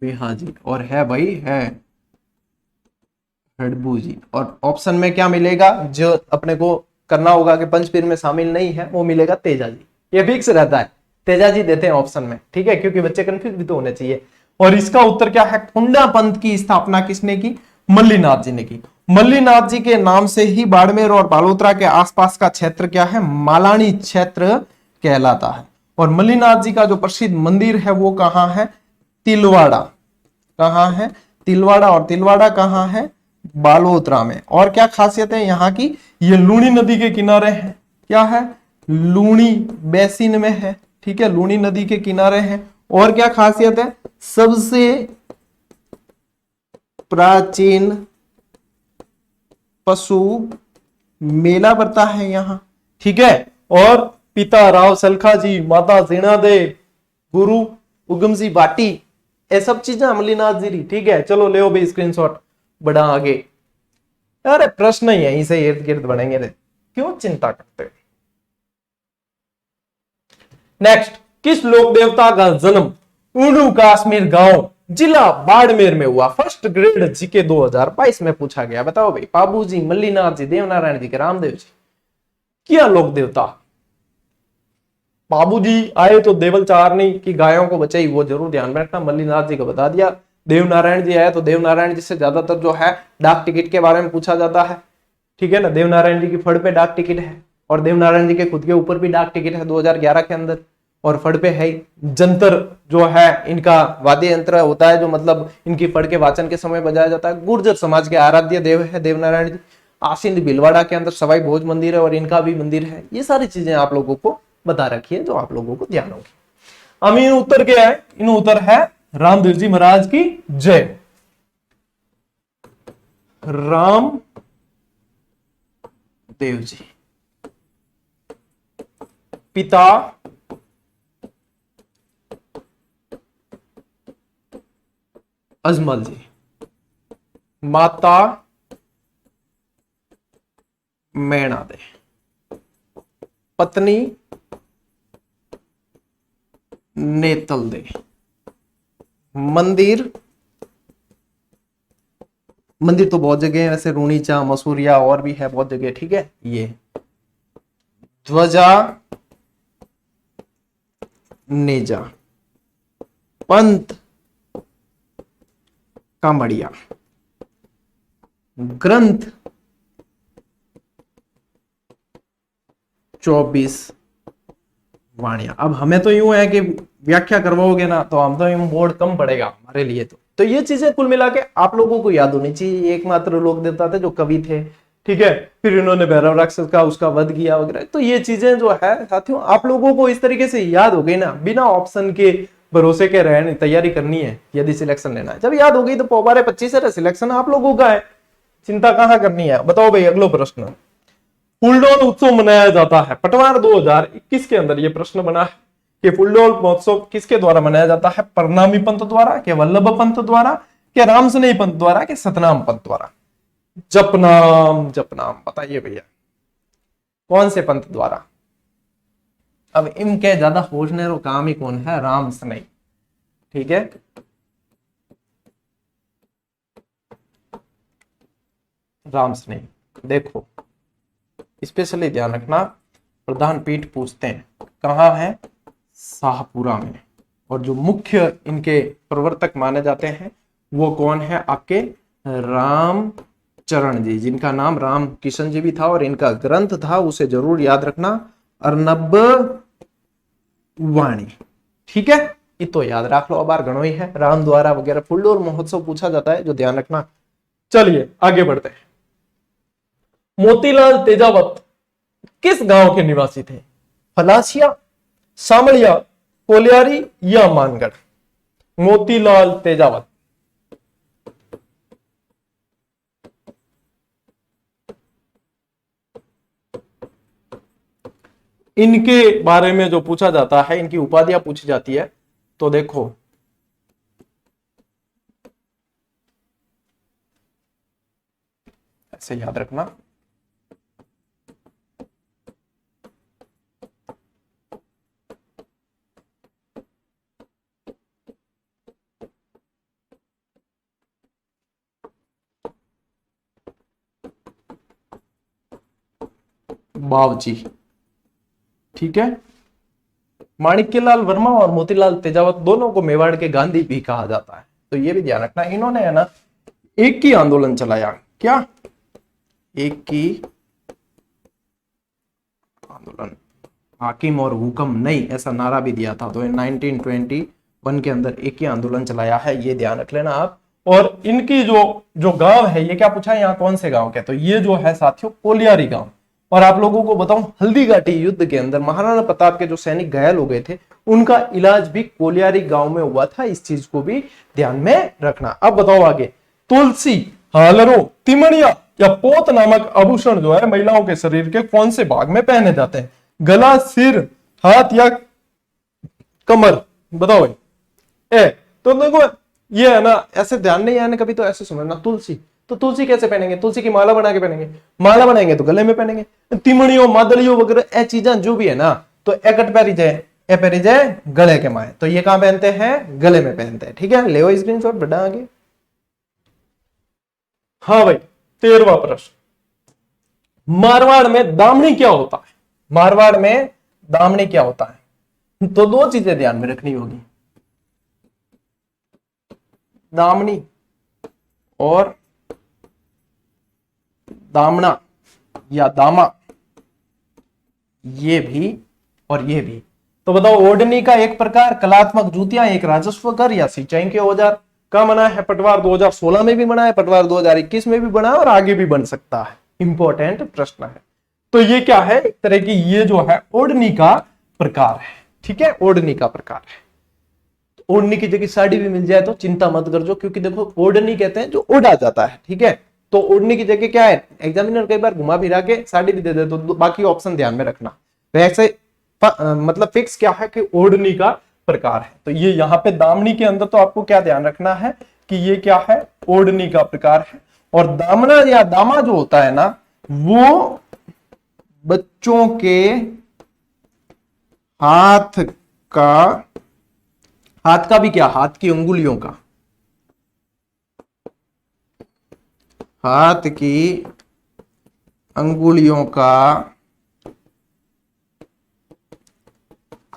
मेहाजी, और है भाई है हड़बू जी। और ऑप्शन में क्या मिलेगा, जो अपने को करना होगा कि पंचपीर में शामिल नहीं है, वो मिलेगा तेजा जी। ये फिक्स रहता है, तेजा जी देते हैं ऑप्शन में, ठीक है, क्योंकि बच्चे कंफ्यूज भी तो होने चाहिए। और इसका उत्तर क्या है, कुंडा पंथ की स्थापना किसने की, मल्लीनाथ जी ने की। मल्लीनाथ जी के नाम से ही बाड़मेर और बालोतरा के आसपास का क्षेत्र क्या है, मालानी क्षेत्र कहलाता है। और मल्लीनाथ जी का जो प्रसिद्ध मंदिर है वो कहां है, तिलवाड़ा। कहां है, तिलवाड़ा। और तिलवाड़ा कहां है, बालोतरा में। और क्या खासियत है यहाँ की, ये लूनी नदी के किनारे है। क्या है, लूनी बेसिन में है, ठीक है, लूनी नदी के किनारे है। और क्या खासियत है, सबसे प्राचीन पशु मेला पड़ता है यहां, ठीक है। और पिता राव सलखा जी, माता जीणा दे, गुरु उगम सिंह भाटी, ये सब चीजें मल्लीनाथ जी, ठीक है। चलो ले भाई स्क्रीनशॉट, बढ़ा आगे। अरे प्रश्न ही यहीं से इर्द गिर्द बढ़ेंगे रे, क्यों चिंता करते। नेक्स्ट, किस लोक देवता का जन्म ऊंडू काश्मीर गांव जिला बाड़मेर में हुआ। फर्स्ट ग्रेड जीके 2022 में पूछा गया। बताओ भाई, बाबूजी, मल्लीनाथ जी, देवनारायण जी के रामदेव जी, क्या लोक देवता। बाबूजी आए तो देवल चारनी की गायों को बचाई, वो जरूर ध्यान में रखना, मल्लीनाथ जी को बता दिया। देवनारायण जी आए तो देवनारायण जी से ज्यादातर जो है डाक टिकट के बारे में पूछा जाता है, ठीक है ना। देवनारायण जी की फड़ पे डाक टिकट है, और देवनारायण जी के खुद के ऊपर भी डाक टिकट है 2011 के अंदर, और फड़ पे है। जंतर जो है इनका वाद्य यंत्र होता है, जो मतलब इनकी फड़ के वाचन के समय बजाया जाता है। गुर्जर समाज के आराध्य देव है देवनारायण जी। आसिंद भीलवाड़ा के अंदर सवाई भोज मंदिर है और इनका भी मंदिर है। ये सारी चीजें आप लोगों को बता रखी है जो आप लोगों को ध्यान होगी। अमीन उत्तर क्या है? इन उत्तर है रामदेव जी महाराज की जय। राम देव जी पिता अजमल जी, माता मैणा दे, पत्नी नेतल दे। मंदिर तो बहुत जगह है वैसे, रूणीचा, मसूरिया और भी है बहुत जगह, ठीक है। ये ध्वजा नेजा, पंथ कामड़िया, ग्रंथ 24 वाणिया। अब हमें तो यूं है कि व्याख्या करवाओगे ना तो हम तो यूं बोर्ड कम पड़ेगा हमारे लिए। तो ये चीजें कुल मिला के आप लोगों को याद होनी चाहिए। एकमात्र लोक देवता थे जो कवि थे, ठीक है। फिर इन्होंने भैरव राक्षस का उसका वध किया वगैरह। तो ये चीजें जो है साथियों आप लोगों को इस तरीके से याद हो गई ना, बिना ऑप्शन के भरोसे के रहने तैयारी करनी है यदि सिलेक्शन लेना है। जब याद हो गई तो पोबारे 25 है, सिलेक्शन आप लोगों का है, चिंता कहां करनी है। बताओ भाई अगला प्रश्न। फूलडोल उत्सव मनाया जाता है। पटवार 2021 के अंदर यह प्रश्न बना है कि फूलडोल महोत्सव किसके द्वारा मनाया जाता है? परनामी पंत द्वारा, के वल्लभ पंत द्वारा, के रामसनेही पंत द्वारा, के सतनाम पंत द्वारा? जपनाम, जपनाम बताइए भैया कौन से पंत द्वारा? अब इनके ज्यादा खोजने रो काम ही कौन है? रामसनेही, ठीक है। रामसनेही देखो स्पेशली ध्यान रखना, प्रधान पीठ पूछते हैं कहां है? शाहपुरा में। और जो मुख्य इनके प्रवर्तक माने जाते हैं वो कौन है? आपके रामचरण जी, जिनका नाम राम किशन जी भी था, और इनका ग्रंथ था उसे जरूर याद रखना, अर्नब वाणी, ठीक है। ये तो याद रख लो, अब बार गणो ही है। राम द्वारा वगैरह फूलडोल महोत्सव पूछा जाता है जो ध्यान रखना। चलिए आगे बढ़ते हैं। मोतीलाल तेजावत किस गांव के निवासी थे? फलासिया, सामड़िया, कोलियारी या मानगढ़? मोतीलाल तेजावत इनके बारे में जो पूछा जाता है, इनकी उपाधियां पूछी जाती है, तो देखो ऐसे याद रखना। बावजी, ठीक है। माणिक्यलाल वर्मा और मोतीलाल तेजावत दोनों को मेवाड़ के गांधी भी कहा जाता है, तो ये भी ध्यान रखना। इन्होंने है ना एक ही आंदोलन चलाया। क्या? एक ही आंदोलन, हाकिम और हुक्म नहीं, ऐसा नारा भी दिया था। तो 1921 के अंदर एक ही आंदोलन चलाया है, ये ध्यान रख लेना आप। और इनकी जो गांव है, ये क्या पूछा है यहाँ कौन से गांव के? तो ये जो है साथियों कोलियारी गांव। और आप लोगों को बताऊं, हल्दी घाटी युद्ध के अंदर महाराणा प्रताप के जो सैनिक घायल हो गए थे उनका इलाज भी कोलियारी गांव में हुआ था। इस चीज को भी ध्यान में रखना। अब बताओ आगे। तुलसी, हालरों, तिमणिया या पोत नामक आभूषण जो है महिलाओं के शरीर के कौन से भाग में पहने जाते हैं? गला, सिर, हाथ या कमर? बताओ भाई। तो देखो ये है ना, ऐसे ध्यान नहीं आने कभी तो ऐसे समझना। तुलसी, तो तुलसी कैसे पहनेंगे? तुलसी की माला बना के पहनेंगे। माला बनाएंगे तो गले में पहनेंगे। तिमणियों, मादलियों वगैरह ए चीजें जो भी है ना, तो एकट पैरी जाए ए परिजय गले के माए, तो ये कहां पहनते हैं? गले में पहनते हैं। ठीक है, ले स्क्रीनशॉट बढ़ा आगे। हाँ भाई, 13वां प्रश्न, मारवाड़ में दामनी क्या होता है? मारवाड़ में दामनी क्या होता है? तो दो चीजें ध्यान में रखनी होगी, दामनी और दामना या दामा, ये भी और ये भी। तो बताओ, ओढ़नी का एक प्रकार, कलात्मक जूतियां, एक राजस्व कर या सिंचाई के औजार। कहां बना है? पटवार 2016 में भी बना है, पटवार 2021 में भी बना है और आगे भी बन सकता है। इंपॉर्टेंट प्रश्न है। तो ये क्या है? एक तरह की ये जो है ओढ़नी का प्रकार है। ठीक है, ओढ़नी का प्रकार है। ओढ़नी की जगह साड़ी भी मिल जाए तो चिंता मत कर जो, क्योंकि देखो ओढ़नी कहते हैं जो ओढ़ा जाता है। ठीक है, तो ओढ़नी की जगह क्या है? एग्जामिनर कई बार घुमा फिरा के साड़ी भी दे दे, तो बाकी ऑप्शन ध्यान में रखना। वैसे मतलब फिक्स क्या है कि ओढ़नी का प्रकार है। तो ये यहाँ पे दामनी के अंदर तो आपको क्या ध्यान रखना है कि ये क्या है? ओढ़नी का प्रकार है। और दामना या दामा जो होता है ना, वो बच्चों के हाथ का भी क्या? हाथ की अंगुलियों का, हाथ की अंगुलियों का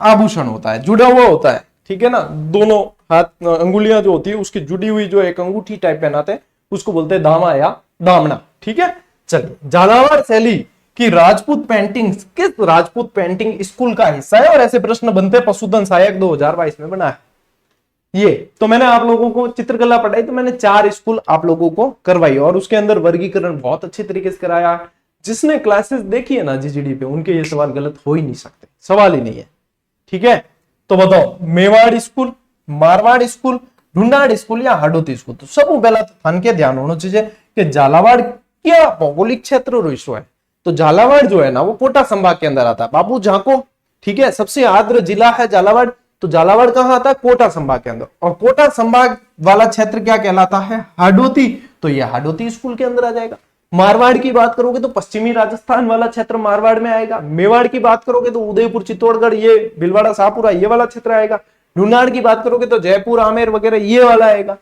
आभूषण होता है, जुड़ा हुआ होता है। ठीक है ना, दोनों हाथ अंगुलियां जो होती है उसकी जुड़ी हुई जो एक अंगूठी टाइप पहनाते हैं उसको बोलते हैं दामा या दामना। ठीक है, चलिए, झालावाड़ शैली की राजपूत पेंटिंग किस राजपूत पेंटिंग स्कूल का हिस्सा है? और ऐसे प्रश्न बनते हैं, पशुधन सहायक 2022 में बना है ये। तो मैंने आप लोगों को चित्रकला पढ़ाई, तो मैंने 4 स्कूल आप लोगों को करवाई और उसके अंदर वर्गीकरण बहुत अच्छे तरीके से कराया। जिसने क्लासेस देखी है ना जीजीडी पे, उनके ये सवाल गलत हो ही नहीं सकते, सवाल ही नहीं है। ठीक है, तो बताओ, Mewar school, Marwar school, Dhundhar school या हाडोती स्कूल? तो सब पहला तो थान के ध्यान होना चाहिए कि झालावाड़ क्या भौगोलिक क्षेत्र रोइसो है। तो झालावाड़ जो है ना वो कोटा संभाग के अंदर आता है बाबू झाको। ठीक है, सबसे आर्द्र जिला है झालावाड़। तो झालावाड़ कहां आता है? कोटा संभाग के अंदर। और कोटा संभाग वाला क्षेत्र क्या कहलाता है? हाडोती। तो ये हाडोती स्कूल के अंदर आ जाएगा। मारवाड़ की बात करोगे तो पश्चिमी राजस्थान वाला क्षेत्र मारवाड़ में आएगा। मेवाड़ की बात करोगे तो उदयपुर, चित्तौड़गढ़, ये भीलवाड़ा, शाहपुरा, ये वाला क्षेत्र आएगा। ढूंढाड़ की बात करोगे तो जयपुर, आमेर वगैरह ये वाला आएगा।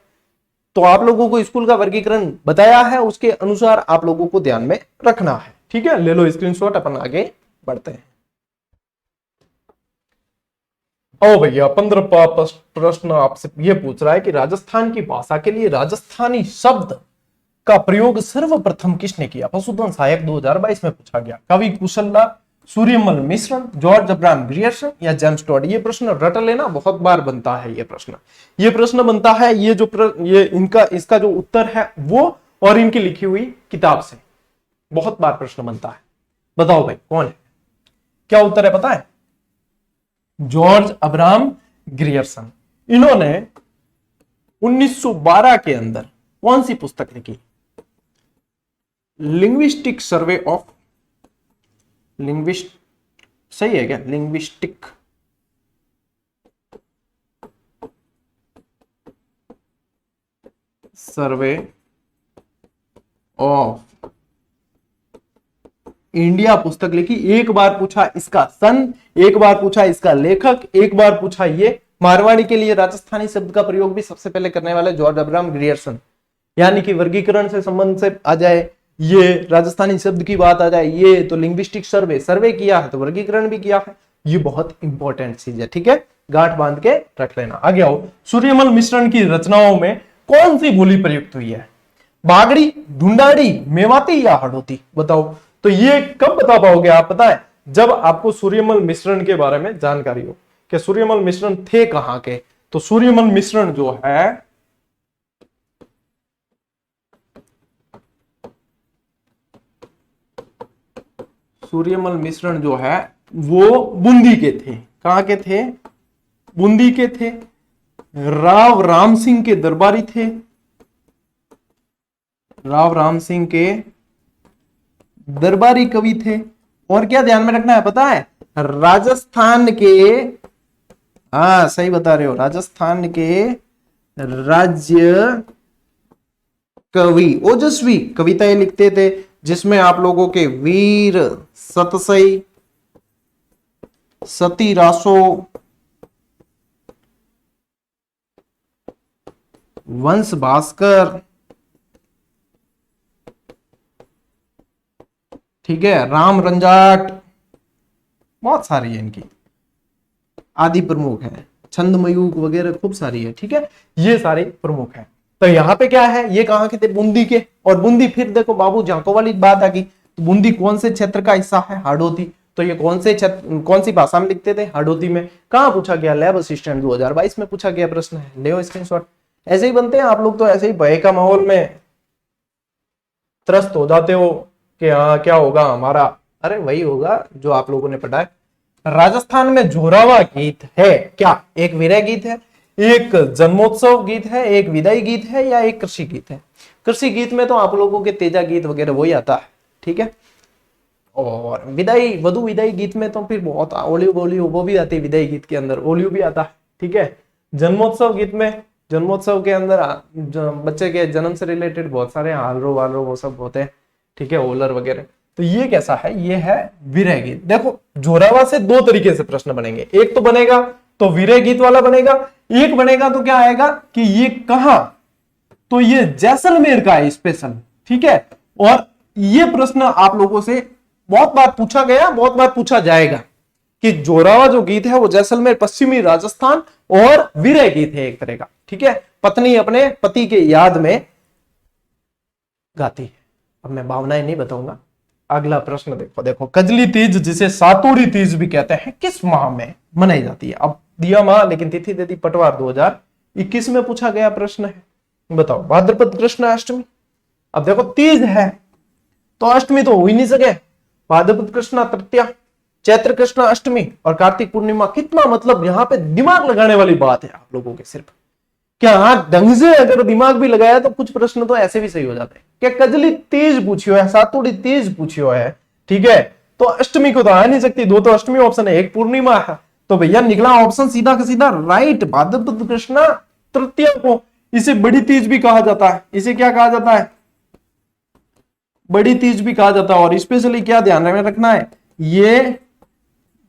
तो आप लोगों को स्कूल का वर्गीकरण बताया है, उसके अनुसार आप लोगों को ध्यान में रखना है। ठीक है, ले लो स्क्रीनशॉट, अपन आगे बढ़ते हैं। ओ भैया, 15वां प्रश्न आपसे ये पूछ रहा है कि राजस्थान की भाषा के लिए राजस्थानी शब्द का प्रयोग सर्वप्रथम किसने किया? पशुधन सहायक 2022 में पूछा गया। कवि कुशलला, सूर्यमल मिश्रण, जॉर्ज अब्राहम ग्रियर्सन या जेम्स टॉड? ये प्रश्न रट लेना, बहुत बार बनता है ये प्रश्न बनता है। ये इसका जो उत्तर है वो और इनकी लिखी हुई किताब से बहुत बार प्रश्न बनता है। बताओ भाई कौन है? क्या उत्तर है पता है? George Abraham Grierson. इन्होंने 1912 के अंदर कौन सी पुस्तक लिखी? लिंग्विस्टिक सर्वे ऑफ सही है क्या? लिंग्विस्टिक सर्वे ऑफ इंडिया पुस्तक लिखी। एक बार पूछा इसका सन, एक बार पूछा इसका लेखक, एक बार पूछा ये। मारवाड़ी के लिए राजस्थानी शब्द का प्रयोग भी सबसे पहले करने वाले जॉर्ज अब्राहम ग्रियर्सन। यानी कि वर्गीकरण से संबंध से आ जाए ये, राजस्थानी शब्द की बात आ जाए ये, तो लिंग्विस्टिक सर्वे किया है तो वर्गीकरण भी किया है। ये बहुत इंपॉर्टेंट चीज है। ठीक है, गांठ बांध के रख लेना। आगे आओ, सूर्यमल मिश्रण की रचनाओं में कौन सी बोली प्रयुक्त हुई है? बागड़ी, ढूंढाड़ी, मेवाती या हाडोती? बताओ। तो ये कब बता पाओगे आप? पता है, जब आपको सूर्यमल मिश्रण के बारे में जानकारी हो कि सूर्यमल मिश्रण थे कहां के। तो सूर्यमल मिश्रण जो है वो बूंदी के थे। कहां के थे? बूंदी के थे। राव राम सिंह के दरबारी थे। राव राम सिंह के दरबारी कवि थे। और क्या ध्यान में रखना है पता है? राजस्थान के, हाँ सही बता रहे हो, राजस्थान के राज्य कवि, ओजस्वी कविताएं लिखते थे, जिसमें आप लोगों के वीर सतसई, सती रासो, वंश भास्कर, ठीक है, राम रंजाट, बहुत सारी है इनकी, आदि प्रमुख है, छंदमयूक वगैरह खूब सारी है, ठीक है, ये सारे प्रमुख है। तो यहाँ पे क्या है, ये कहाँ के थे, बूंदी के। और बूंदी फिर देखो बाबू झांको वाली बात आ गई, तो बूंदी कौन से क्षेत्र का हिस्सा है, हाड़ौती। तो ये कौन से क्षेत्र, कौन सी भाषा में लिखते थे, हाड़ौती में। कहाँ पूछा गया, लैब असिस्टेंट 2022 में पूछा गया प्रश्न है, ले स्क्रीनशॉट। ऐसे ही बनते हैं आप लोग, तो ऐसे ही भय का माहौल में त्रस्त हो जाते हो कि हाँ क्या होगा हमारा, अरे वही होगा जो आप लोगों ने पढ़ा है। राजस्थान में जोरावा गीत है क्या, एक विरह गीत है, एक जन्मोत्सव गीत है, एक विदाई गीत है, या एक कृषि गीत है। कृषि गीत में तो आप लोगों के तेजा गीत वगैरह वही आता है, ठीक है। और विदाई, वधु विदाई गीत में तो फिर बहुत ओलियो बोलियो वो भी आती है, विदाई गीत के अंदर ओलियो भी आता है, ठीक है। जन्मोत्सव गीत में, जन्मोत्सव के अंदर बच्चे के जन्म से रिलेटेड बहुत सारे हालरो वालरो वो सब होते हैं, ठीक है, ओलर वगैरह। तो ये कैसा है, ये है विरह गीत। देखो जोरावा से दो तरीके से प्रश्न बनेंगे, एक तो बनेगा तो विरह गीत वाला बनेगा, एक बनेगा तो क्या आएगा कि ये कहां, तो ये जैसलमेर का है स्पेशल, ठीक है। और ये प्रश्न आप लोगों से बहुत बार पूछा गया, बहुत बार पूछा जाएगा कि जोरावा जो गीत है वो जैसलमेर पश्चिमी राजस्थान और विरह गीत है एक तरह का, ठीक है। पत्नी अपने पति के याद में गाती है। अब मैं भावनाएं नहीं बताऊंगा। अगला प्रश्न देखो, देखो कजली तीज जिसे सातुड़ी तीज भी कहते हैं किस माह में मनाई जाती है। अब दिया माह लेकिन तिथि दे दी पटवार 2021 में पूछा गया प्रश्न है, बताओ। भाद्रपद कृष्ण अष्टमी। अब देखो तीज है तो अष्टमी तो हो ही नहीं सके, भाद्रपद कृष्ण तृतीया, चैत्र कृष्ण अष्टमी और कार्तिक पूर्णिमा। कितना मतलब यहाँ पे दिमाग लगाने वाली बात है आप लोगों के सिर्फ, क्या हाँ ढंग से अगर दिमाग भी लगाया तो कुछ प्रश्न तो ऐसे भी सही हो जाते हैं। क्या कजली तीज पूछियो है, सातुड़ी तीज पूछियो है, ठीक है, तो अष्टमी को तो आ नहीं सकती, दो तो अष्टमी ऑप्शन है, एक पूर्णिमा है, तो भैया निकला ऑप्शन सीधा का सीधा राइट, भाद्रपद कृष्ण तृतीया को। इसे बड़ी तीज भी कहा जाता है, इसे क्या कहा जाता है, बड़ी तीज भी कहा जाता है। और स्पेशली क्या ध्यान में रखना है, ये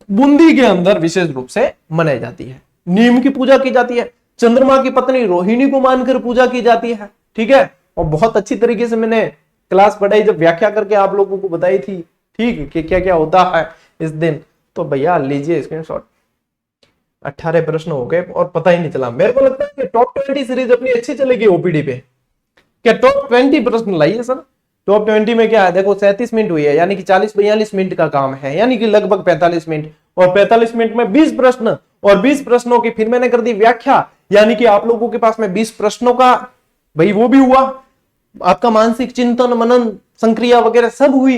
बूंदी के अंदर विशेष रूप से मनाई जाती है, नीम की पूजा की जाती है, चंद्रमा की पत्नी रोहिणी को मानकर पूजा की जाती है, ठीक है। और बहुत अच्छी तरीके से मैंने क्लास पढ़ाई, जब व्याख्या करके आप लोगों को बताई थी, ठीक कि क्या क्या होता है इस दिन। तो भैया लीजिए स्क्रीनशॉट। 18 प्रश्न हो गए और पता ही नहीं चला। मेरे को लगता है कि टॉप 20 सीरीज अपनी अच्छी चलेगी ओपीडी पे। क्या टॉप 20 प्रश्न लाइए सर। टॉप 20 में क्या है, देखो 37 मिनट हुई है, यानी कि 40-42 मिनट का काम है, यानी कि लगभग 45 मिनट। और 45 मिनट में 20 प्रश्न, और 20 प्रश्नों की फिर मैंने कर दी व्याख्या, यानी कि आप लोगों के पास में 20 प्रश्नों का भाई वो भी हुआ, आपका मानसिक चिंतन मनन संक्रिया वगैरह सब हुई,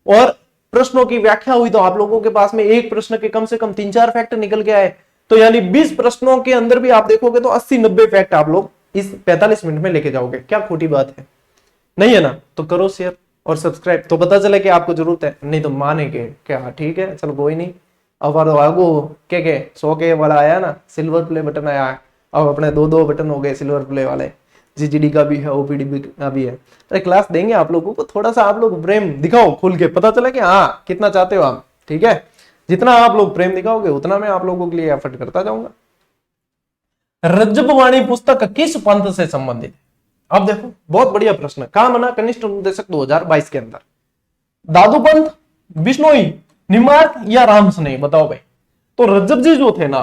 और प्रश्नों की व्याख्या हुई। तो आप लोगों के पास में एक प्रश्न के कम से कम 3-4 फैक्ट निकल के आए। तो यानी 20 प्रश्नों के अंदर भी आप देखोगे तो 80-90 फैक्ट आप लोग इस 45 मिनट में लेके जाओगे। क्या खोटी बात है, नहीं है ना। तो करो शेयर और सब्सक्राइब, तो पता चले कि आपको जरूरत है, नहीं तो मानेंगे क्या, ठीक है चलो कोई नहीं। अब आगो क्या 100K वाला आया ना, सिल्वर प्ले बटन आया है, अब अपने 2-2 बटन हो गए सिल्वर प्ले वाले, जीजीडी का भी है, ओपीडी का भी है। अरे क्लास देंगे आप लोगों को, थोड़ा सा आप लोग प्रेम दिखाओ खुल के, पता चले कि हाँ कितना चाहते हो आप, ठीक है। जितना आप लोग प्रेम दिखाओगे उतना मैं आप लोगों के लिए एफर्ट करता जाऊंगा। रज्जबवाणी पुस्तक किस पंथ से संबंधित है। अब देखो बहुत बढ़िया प्रश्न, कहां बना, कनिष्ठ उपदेशक 2022 के अंदर। दादू पंथ, बिश्नोई, निम्बार्क या रामसनेही, बताओ भाई। तो रज्जब जी जो थे ना,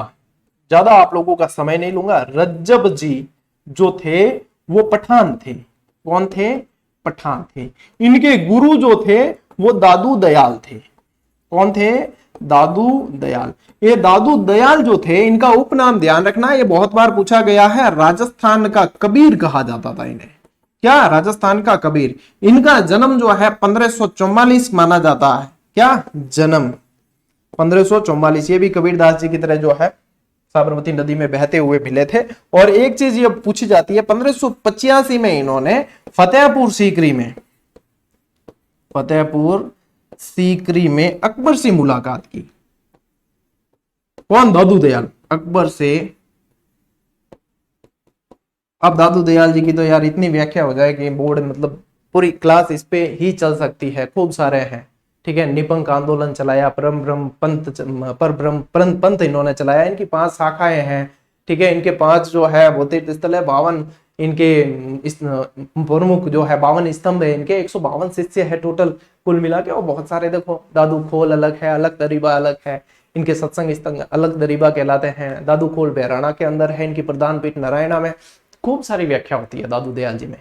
ज्यादा आप लोगों का समय नहीं लूंगा, रज्जब जी जो थे वो पठान थे। कौन थे, पठान थे। इनके गुरु जो थे वो दादू दयाल थे। कौन थे, दादू दयाल। ये दादू दयाल जो थे, इनका उपनाम ध्यान रखना, ये बहुत बार पूछा गया है, राजस्थान का कबीर कहा जाता था इन्हें। क्या, राजस्थान का कबीर। इनका जन्म जो है 1544 माना जाता है। क्या जन्म 1544। ये भी कबीरदास जी की तरह जो है साबरमती नदी में बहते हुए मिले थे। और एक चीज ये पूछी जाती है, 1585 में इन्होंने फतेहपुर सीकरी में अकबर से मुलाकात की। कौन, दादू दयाल, अकबर से। अब दादू दयाल जी की तो यार इतनी व्याख्या हो जाए कि बोर्ड मतलब पूरी क्लास इस पे ही चल सकती है, खूब सारे हैं, ठीक है। निपंक आंदोलन चलाया, परम ब्रह्म पंथ, पर ब्रह्म पंथ इन्होंने चलाया, इनकी 5 शाखाएं हैं, ठीक है। इनके 5 जो है वो तीर्थ स्थल है, 52 इनके इस प्रमुख जो है 52 स्तंभ है, इनके 152 शिष्य है टोटल कुल मिला के। और बहुत सारे देखो, दादू खोल अलग है, अलग दरीबा अलग है, इनके सत्संग स्तंभ अलग दरीबा कहलाते हैं। दादू खोल बहराणा के अंदर है, इनकी प्रधान पीठ नारायणा में। खूब सारी व्याख्या होती है दादू दयाल जी में।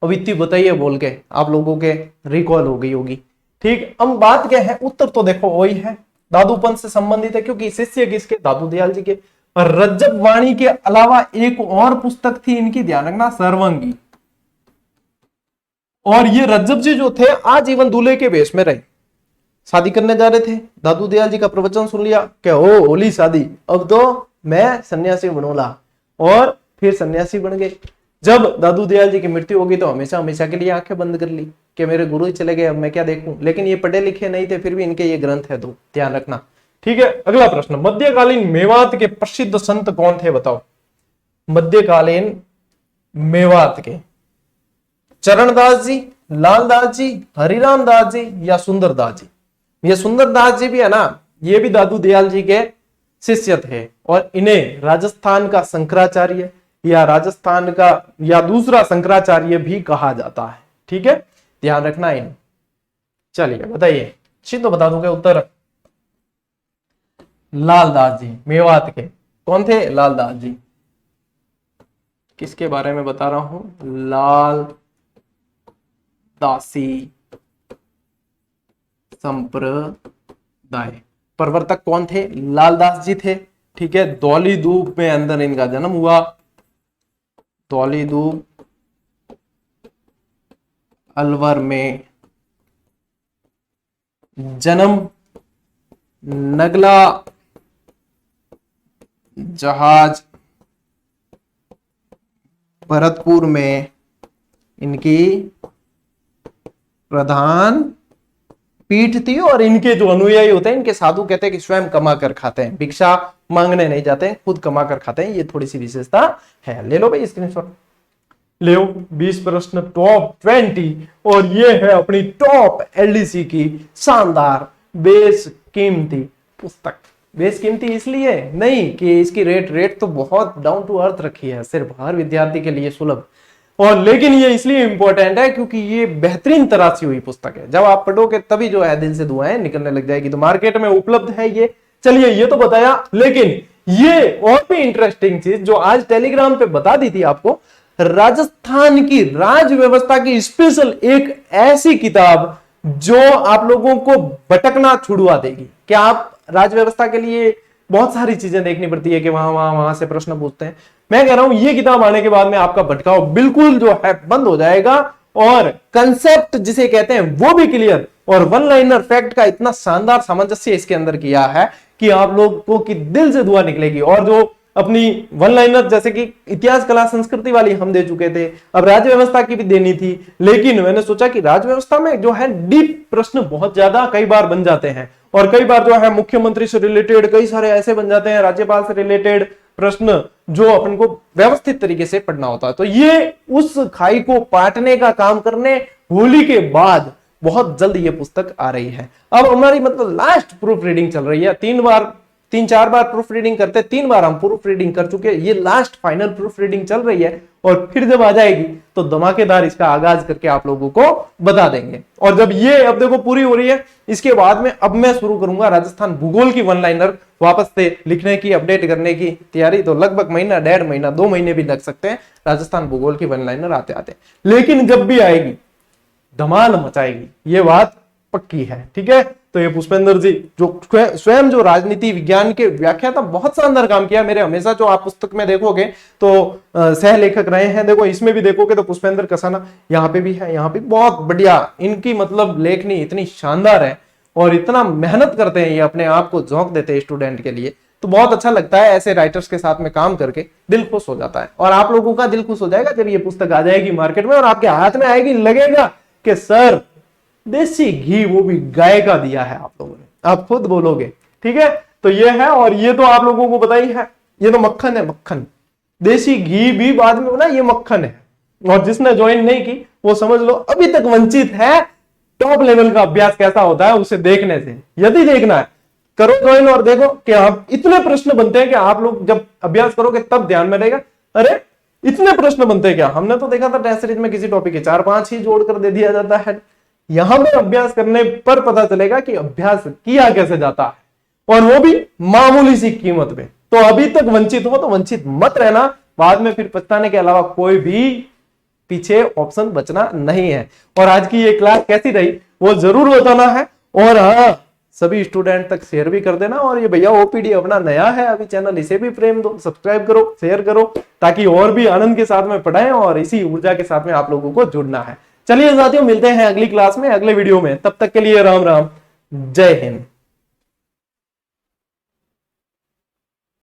अब इतनी बताइए बोल के आप लोगों के रिकॉल हो गई होगी। ठीक, अब बात क्या है, उत्तर तो देखो वही है, दादूपंथ से संबंधित है, क्योंकि शिष्य किसके, दादू दयाल जी के। और रज्जब वाणी के अलावा एक और पुस्तक थी इनकी, ध्यान रखना, सर्वंगी। और ये रज्जब जी जो थे आजीवन दूल्हे के वेश में रहे, शादी करने जा रहे थे, दादू दयाल जी का प्रवचन सुन लिया कि ओ होली शादी, अब तो मैं सन्यासी बनूंगा, और फिर सन्यासी बन गए। जब दादू दयाल जी की मृत्यु होगी तो हमेशा हमेशा के लिए आंखें बंद कर ली कि मेरे गुरु ही चले गए, अब मैं क्या देखूं। लेकिन ये पढ़े लिखे नहीं थे, फिर भी इनके ये ग्रंथ है, तो ध्यान रखना। ठीक है, अगला प्रश्न, मध्यकालीन मेवात के प्रसिद्ध संत कौन थे, बताओ। मध्यकालीन मेवात के, चरणदास जी, लालदास जी, हरिराम दास जी या सुंदरदास जी। ये सुंदरदास जी भी है ना, ये भी दादू दयाल जी के शिष्य थे, और इन्हें राजस्थान का शंकराचार्य या राजस्थान का या दूसरा शंकराचार्य भी कहा जाता है। ठीक है, ध्यान रखना इन। चलिए बताइए, सीधे बता दूंगा उत्तर। लालदास जी, मेवात के कौन थे, लालदास जी। किसके बारे में बता रहा हूं, लाल दासी संप्रदाय प्रवर्तक कौन थे, लालदास जी थे। ठीक है, धौलीधूप में अंदर इनका जन्म हुआ, धौलीधूप अलवर में जन्म, नगला जहाज भरतपुर में इनकी प्रधान पीठ थी। और इनके जो अनुयायी होते हैं, इनके साधु कहते हैं कि स्वयं कमा कर खाते हैं, भिक्षा मांगने नहीं जाते हैं, खुद कमा कर खाते हैं। ये थोड़ी सी विशेषता है। ले लो भाई स्क्रीनशॉट, ले 20 प्रश्न टॉप 20, और ये है अपनी टॉप एलडीसी की शानदार बेस कीमती पुस्तक। बेस कीमती इसलिए नहीं कि इसकी रेट तो बहुत डाउन टू अर्थ रखी है, सिर्फ हर विद्यार्थी के लिए सुलभ, और लेकिन ये इसलिए इंपॉर्टेंट है क्योंकि ये बेहतरीन तराशी हुई पुस्तक है। जब आप पढ़ोगे तभी जो है दिल से दुआएं निकलने लग जाएगी। तो मार्केट में उपलब्ध है ये। चलिए, ये तो बताया, लेकिन ये और भी इंटरेस्टिंग चीज जो आज टेलीग्राम पे बता दी थी आपको, राजस्थान की राज व्यवस्था की स्पेशल एक ऐसी किताब जो आप लोगों को भटकना छुड़वा देगी। क्या आप राज व्यवस्था के लिए बहुत सारी चीजें देखनी पड़ती है कि वहां से प्रश्न पूछते हैं। मैं कह रहा हूं ये किताब आने के बाद में आपका भटकाव बिल्कुल जो है बंद हो जाएगा, और कंसेप्ट जिसे कहते हैं वो भी क्लियर, और वन लाइनर फैक्ट का इतना शानदार सामंजस्य इसके अंदर किया है कि आप लोगों की दिल से दुआ निकलेगी। और जो अपनी वन लाइनर जैसे कि इतिहास कला संस्कृति वाली हम दे चुके थे, अब राज्य व्यवस्था की भी देनी थी, लेकिन मैंने सोचा कि राज्य व्यवस्था में जो है डीप प्रश्न बहुत ज्यादा कई बार बन जाते हैं, और कई बार जो है मुख्यमंत्री से रिलेटेड कई सारे ऐसे बन जाते हैं, राज्यपाल से रिलेटेड प्रश्न जो अपन को व्यवस्थित तरीके से पढ़ना होता है। तो ये उस खाई को पाटने का काम करने होली के बाद बहुत जल्द ये पुस्तक आ रही है। अब हमारी मतलब लास्ट प्रूफ रीडिंग चल रही है, 3-4 बार प्रूफ रीडिंग करते, 3 बार हम प्रूफ रीडिंग कर चुके हैं, ये लास्ट फाइनल प्रूफ रीडिंग चल रही है, और फिर जब आ जाएगी तो धमाकेदार इसका आगाज करके आप लोगों को बता देंगे। और जब ये अब देखो पूरी हो रही है, इसके बाद में अब मैं शुरू करूंगा राजस्थान भूगोल की वन लाइनर वापस से लिखने की, अपडेट करने की तैयारी। तो लगभग महीना, 1.5 महीना, 2 महीने भी लग सकते हैं राजस्थान भूगोल की वन लाइनर आते आते, लेकिन जब भी आएगी धमाल मचाएगी, ये बात पक्की है। ठीक है, तो ये पुष्पेंद्र जी जो स्वयं जो राजनीति विज्ञान के व्याख्याता, बहुत शानदार काम किया। मेरे हमेशा जो आप पुस्तक में देखोगे तो सह लेखक रहे हैं। देखो इसमें भी देखोगे तो पुष्पेंद्र कसाना यहाँ पे भी है, यहाँ पे बहुत बढ़िया इनकी मतलब लेखनी इतनी शानदार है, और इतना मेहनत करते हैं ये, अपने आप को झोंक देते हैं स्टूडेंट के लिए। तो बहुत अच्छा लगता है ऐसे राइटर्स के साथ में काम करके, दिल खुश हो जाता है। और आप लोगों का दिल खुश हो जाएगा जब ये पुस्तक आ जाएगी मार्केट में और आपके हाथ में आएगी, लगेगा कि सर देसी घी वो भी गाय का दिया है आप लोगों ने, आप खुद बोलोगे। ठीक है, तो ये है, और ये तो आप लोगों को बताई है, ये तो मक्खन है, मक्खन। देसी घी भी बाद में बना, ये मक्खन है। और जिसने ज्वाइन नहीं की वो समझ लो अभी तक वंचित है टॉप लेवल का अभ्यास कैसा होता है उसे देखने से। यदि देखना है करो ज्वाइन और देखो कि आप इतने प्रश्न बनते हैं कि आप लोग जब अभ्यास करोगे तब ध्यान में रहेगा, अरे इतने प्रश्न बनते हैं क्या? हमने तो देखा था टेस्ट सीरीज में किसी टॉपिक के 4-5 ही जोड़कर दे दिया जाता है। यहां पर अभ्यास करने पर पता चलेगा कि अभ्यास किया कैसे जाता है, और वो भी मामूली सी कीमत पे। तो अभी तक वंचित हो तो वंचित मत रहना, बाद में फिर पछताने के अलावा कोई भी पीछे ऑप्शन बचना नहीं है। और आज की ये क्लास कैसी रही वो जरूर बताना है, और हाँ, सभी स्टूडेंट तक शेयर भी कर देना। और ये भैया ओपीडी अपना नया है अभी चैनल, इसे भी प्रेम दो, सब्सक्राइब करो, शेयर करो, ताकि और भी आनंद के साथ में पढ़ाएं और इसी ऊर्जा के साथ में आप लोगों को जुड़ना है। चलिए साथियों, मिलते हैं अगली क्लास में, अगले वीडियो में। तब तक के लिए राम राम, जय हिंद।